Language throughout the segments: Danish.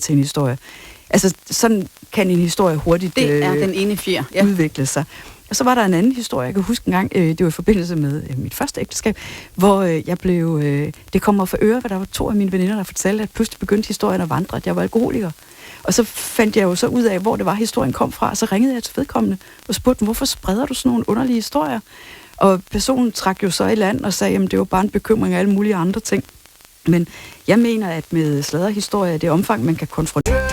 til en historie. Altså, sådan kan en historie hurtigt det er den ene fjer. Ja. Udvikle sig. Og så var der en anden historie, jeg kan huske en gang, det var i forbindelse med mit første ægteskab, hvor jeg blev, det kom mig for øre, hvor der var 2 af mine veninder, der fortalte, at pludselig begyndte historien at vandre, at jeg var alkoholiker. Og så fandt jeg jo så ud af, hvor det var, historien kom fra, og så ringede jeg til vedkommende og spurgte dem, hvorfor spreder du sådan nogle underlige historier? Og personen trak jo så i land og sagde, at det var bare en bekymring af alle mulige andre ting. Men jeg mener, at med sladderhistorier, det omfang, man kan konfrontere.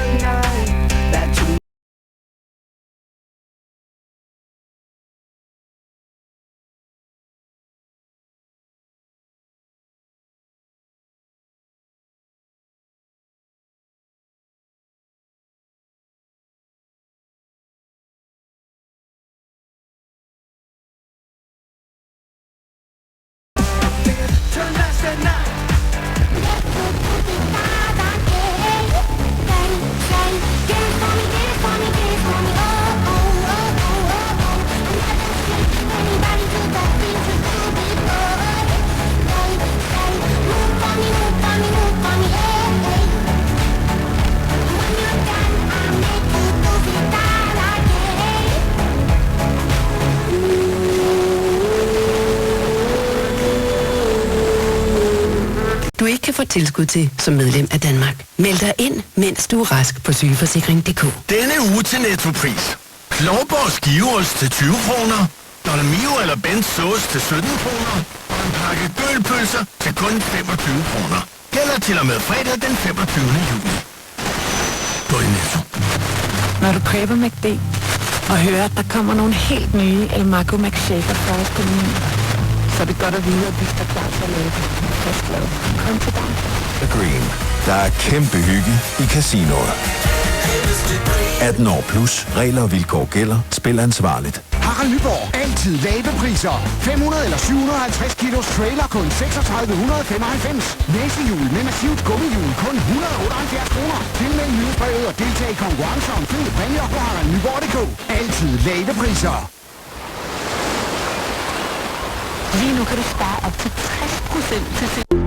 du ikke kan få tilskud til som medlem af Danmark. Meld dig ind, mens du er rask på sygeforsikring.dk. Denne uge til Nettopris. Klovborg skiveost til 20 kroner. Dolmio eller Bens sauce til 17 kroner. Og en pakke gølpølser til kun 25 kroner. Gælder til og med fredag den 25. juni. Gå i Netto. Når du kræver McD og hører, at der kommer nogle helt nye El Maco McShaker fries på menuen, så er det godt at vide, at vi står klar til at lave det. Fastlavet. Kom til dig. The Green. Der er kæmpe hygge i casinoet. 18 år plus. Regler og vilkår gælder. Spil ansvarligt. Harald Nyborg. Altid lave priser. 500 eller 750 kilos trailer kun 3695. Næsehjul med massivt gummihjul kun 178 kroner. Tilmeld nyhedsbrevet og deltag i konkurrencer om fede præmier på haraldnyborg.dk. Altid lave priser. Lige nu kan du spare op til 60% til